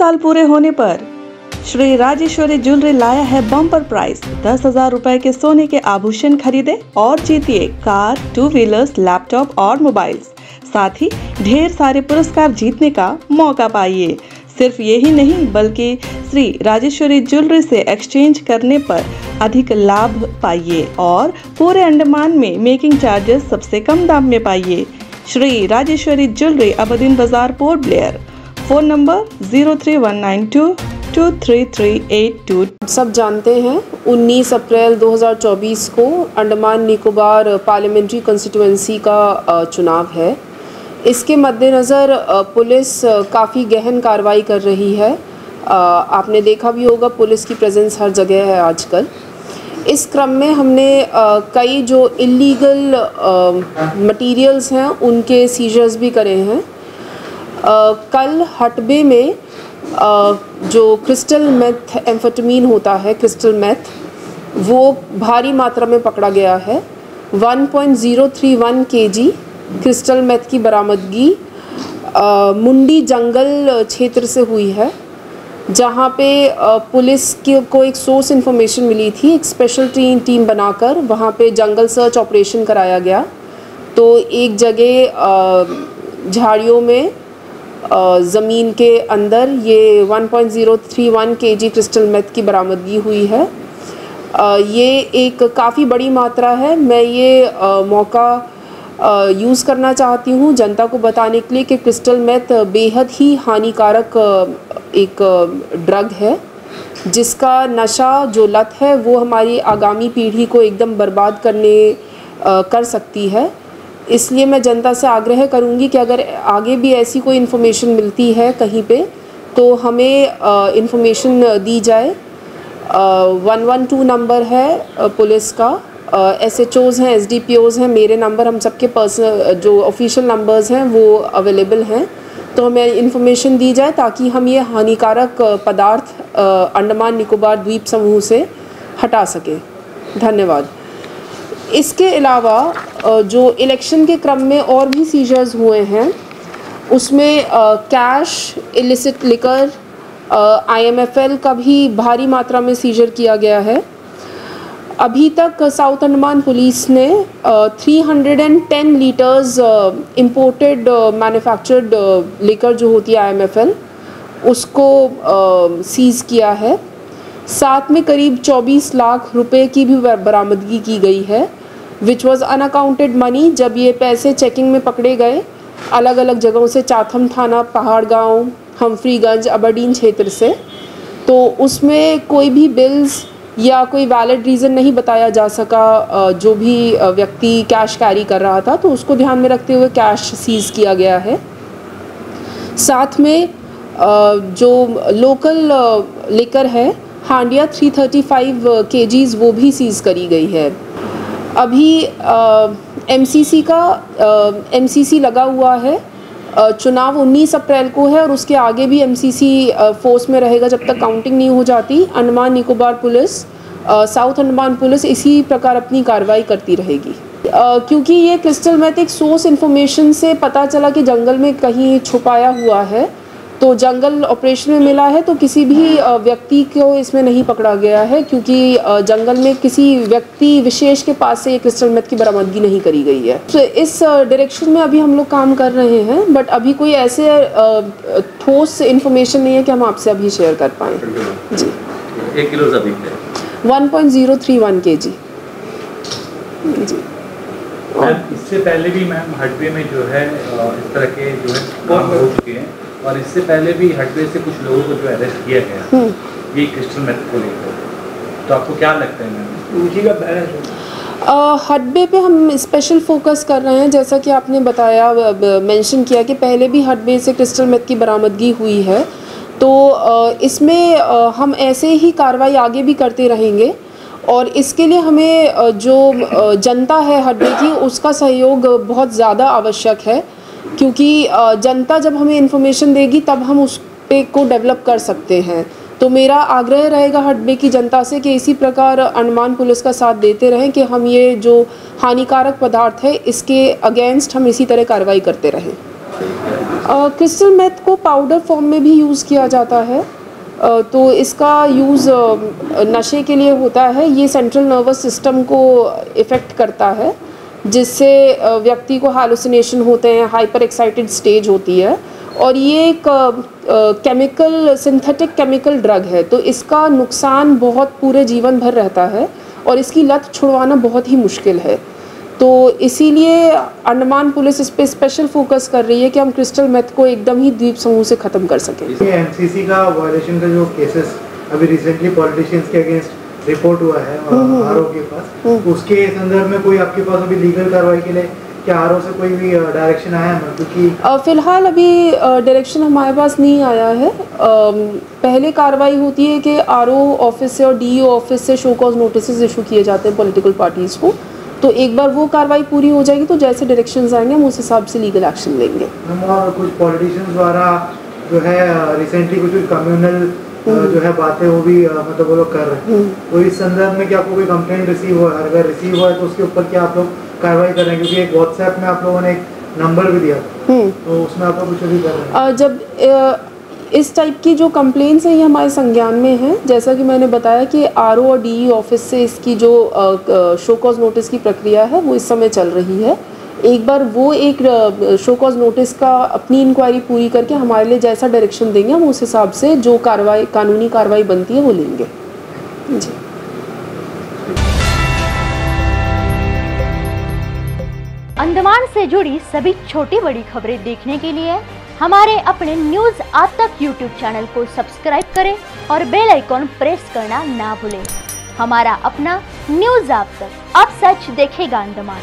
साल पूरे होने पर श्री राजेश्वरी ज्वेलरी लाया है बम्पर प्राइस। 10,000 रुपए के सोने के आभूषण खरीदे और जीतिए कार, 2 व्हीलर्स, लैपटॉप और मोबाइल्स। साथ ही ढेर सारे पुरस्कार जीतने का मौका पाइए। सिर्फ यही नहीं बल्कि श्री राजेश्वरी ज्वेलरी से एक्सचेंज करने पर अधिक लाभ पाइए और पूरे अंडमान में मेकिंग चार्जेस सबसे कम दाम में पाइए। श्री राजेश्वरी ज्वेलरी, अबदीन बाजार, पोर्ट ब्लेयर। Phone number 0319223382। सब जानते हैं 19 अप्रैल 2024 को अंडमान निकोबार पार्लियामेंट्री कंस्टिट्यूएंसी का चुनाव है। इसके मद्देनज़र पुलिस काफ़ी गहन कार्रवाई कर रही है। आपने देखा भी होगा पुलिस की प्रेजेंस हर जगह है आजकल। इस क्रम में हमने कई जो इलीगल मटेरियल्स हैं उनके सीजर्स भी करे हैं। कल हटबे में जो क्रिस्टल मेथ एम्फेटामिन होता है, क्रिस्टल मेथ, वो भारी मात्रा में पकड़ा गया है। 1.031 kg क्रिस्टल मेथ की बरामदगी मुंडी जंगल क्षेत्र से हुई है, जहाँ पे पुलिस को एक सोर्स इन्फॉर्मेशन मिली थी। एक स्पेशल टीम बनाकर वहाँ पे जंगल सर्च ऑपरेशन कराया गया। तो एक जगह झाड़ियों में ज़मीन के अंदर ये 1.031 kg क्रिस्टल मेथ की बरामदगी हुई है। ये एक काफ़ी बड़ी मात्रा है। मैं ये मौका यूज़ करना चाहती हूँ जनता को बताने के लिए कि क्रिस्टल मेथ बेहद ही हानिकारक एक ड्रग है, जिसका नशा, जो लत है, वो हमारी आगामी पीढ़ी को एकदम बर्बाद कर सकती है। इसलिए मैं जनता से आग्रह करूँगी कि अगर आगे भी ऐसी कोई इन्फॉर्मेशन मिलती है कहीं पे तो हमें इन्फॉर्मेशन दी जाए। 112 नंबर है पुलिस का, SHOs हैं, SDPOs हैं, मेरे नंबर, हम सबके पर्सनल जो ऑफिशियल नंबर्स हैं वो अवेलेबल हैं। तो हमें इन्फॉर्मेशन दी जाए ताकि हम ये हानिकारक पदार्थ अंडमान निकोबार द्वीप समूह से हटा सकें। धन्यवाद। इसके अलावा जो इलेक्शन के क्रम में और भी सीजर्स हुए हैं उसमें कैश, इलिसिट लिकर, IMFL का भी भारी मात्रा में सीजर किया गया है। अभी तक साउथ अंडमान पुलिस ने 310 लीटर्स इम्पोर्टेड मैन्युफैक्चर्ड लिकर जो होती है IMFL, उसको सीज़ किया है। साथ में करीब 24 लाख रुपए की भी बरामदगी की गई है, विच वॉज़ अनअकाउंटेड मनी। जब ये पैसे चेकिंग में पकड़े गए अलग अलग जगहों से, चाथम थाना, पहाड़ गांव, हम्फ्रीगंज, अबरडीन क्षेत्र से, तो उसमें कोई भी बिल्स या कोई वैलिड रीज़न नहीं बताया जा सका। जो भी व्यक्ति कैश कैरी कर रहा था तो उसको ध्यान में रखते हुए कैश सीज़ किया गया है। साथ में जो लोकल लिकर है हांडिया 335 kgs, वो भी सीज़ करी गई है। अभी MCC लगा हुआ है। चुनाव 19 अप्रैल को है और उसके आगे भी MCC फोर्स में रहेगा जब तक काउंटिंग नहीं हो जाती। Andaman Nicobar police, south Andaman police इसी प्रकार अपनी कार्रवाई करती रहेगी। क्योंकि ये क्रिस्टल मेथ एक सोर्स इन्फॉर्मेशन से पता चला कि जंगल में कहीं छुपाया हुआ है, तो जंगल ऑपरेशन में मिला है, तो किसी भी व्यक्ति को इसमें नहीं पकड़ा गया है, क्योंकि जंगल में किसी व्यक्ति विशेष के पास से ये क्रिस्टल मेथ की बरामदगी नहीं करी गई है। तो इस डायरेक्शन में अभी हम लोग काम कर रहे हैं, बट अभी कोई ऐसे ठोस इन्फॉर्मेशन नहीं है कि हम आपसे अभी शेयर कर पाएँ। जी, 1 किलो अभी 1.031 kg। जी, इससे पहले भी मैम हटवे में जो है इस तरह के जो है काम हो चुके हैं, और इससे पहले भी हटवे से कुछ लोगों को जो अरेस्ट किया गया ये क्रिस्टल मेथ को लेकर। तो आपको क्या लगता है मैम उसी का बैलेंस? हटबे पे हम स्पेशल फोकस कर रहे हैं। जैसा कि आपने बताया, मेंशन किया कि पहले भी हटबे से क्रिस्टल मेथ की बरामदगी हुई है, तो इसमें हम ऐसे ही कार्रवाई आगे भी करते रहेंगे। और इसके लिए हमें जो जनता है हटबे की, उसका सहयोग बहुत ज़्यादा आवश्यक है, क्योंकि जनता जब हमें इन्फॉर्मेशन देगी तब हम उस पे को डेवलप कर सकते हैं। तो मेरा आग्रह रहेगा हटबे की जनता से कि इसी प्रकार अंडमान पुलिस का साथ देते रहें कि हम ये जो हानिकारक पदार्थ है इसके अगेंस्ट हम इसी तरह कार्रवाई करते रहें। क्रिस्टल मेथ को पाउडर फॉर्म में भी यूज़ किया जाता है। तो इसका यूज़ नशे के लिए होता है। ये सेंट्रल नर्वस सिस्टम को इफ़ेक्ट करता है, जिससे व्यक्ति को हैलुसिनेशन होते हैं, हाइपर एक्साइटेड स्टेज होती है। और ये एक केमिकल, सिंथेटिक केमिकल ड्रग है, तो इसका नुकसान बहुत पूरे जीवन भर रहता है और इसकी लत छुड़वाना बहुत ही मुश्किल है। तो इसीलिए अंडमान पुलिस इस पे स्पेशल फोकस कर रही है कि हम क्रिस्टल मेथ को एकदम ही द्वीप समूह से ख़त्म कर सकें। एमसीसी का वायलेशन का जो केसेस अभी रिसेंटली पॉलिटिशियंस के अगेंस्ट रिपोर्ट हुआ है आरओ के पास, उसके संदर्भ में कोई आपके पास अभी लीगल कार्रवाई के लिए क्या आरओ से कोई भी डायरेक्शन आया है? क्योंकि फ़िलहाल अभी डायरेक्शन हमारे पास नहीं आया है। पहले कार्रवाई होती है कि आरओ ऑफिस से और डीईओ ऑफिस से शो कॉज नोटिस इशू किए जाते हैं पॉलिटिकल पार्टीज़ को। तो एक बार वो कार्रवाई पूरी हो जाएगी तो जैसे डायरेक्शंस आएंगे हम उस हिसाब से लीगल एक्शन लेंगे। और कुछ पॉलिटिशियंस द्वारा जो है रिसेंटली कुछ कम्युनल जो है बातें वो भी मतलब वो लोग कर रहे हैं, तो इस संदर्भ में क्या आपको कोई कंप्लेंट रिसीव हुआ? अगर रिसीव हुआ है तो उसके ऊपर क्या आप लोग कार्रवाई कर रहे हैं? क्योंकि एक व्हाट्सएप में आप लोगों ने एक नंबर भी दिया, तो उसमें आप लोग कुछ भी कर रहे हैं? जब इस टाइप की जो कंप्लेंट्स हैं ये हमारे संज्ञान में हैं। जैसा कि मैंने बताया कि आरओ और डीई ऑफिस से इसकी जो शो कॉज नोटिस की प्रक्रिया है वो इस समय चल रही है। एक बार वो एक शो कॉज नोटिस का अपनी इंक्वायरी पूरी करके हमारे लिए जैसा डायरेक्शन देंगे हम उस हिसाब से जो कार्रवाई, कानूनी कार्रवाई बनती है वो लेंगे। जी। अंडमान से जुड़ी सभी छोटी बड़ी खबरें देखने के लिए हमारे अपने न्यूज आज तक यूट्यूब चैनल को सब्सक्राइब करें और बेल आइकॉन प्रेस करना ना भूलें। हमारा अपना न्यूज आज तक, अब सच देखेगा अंडमान।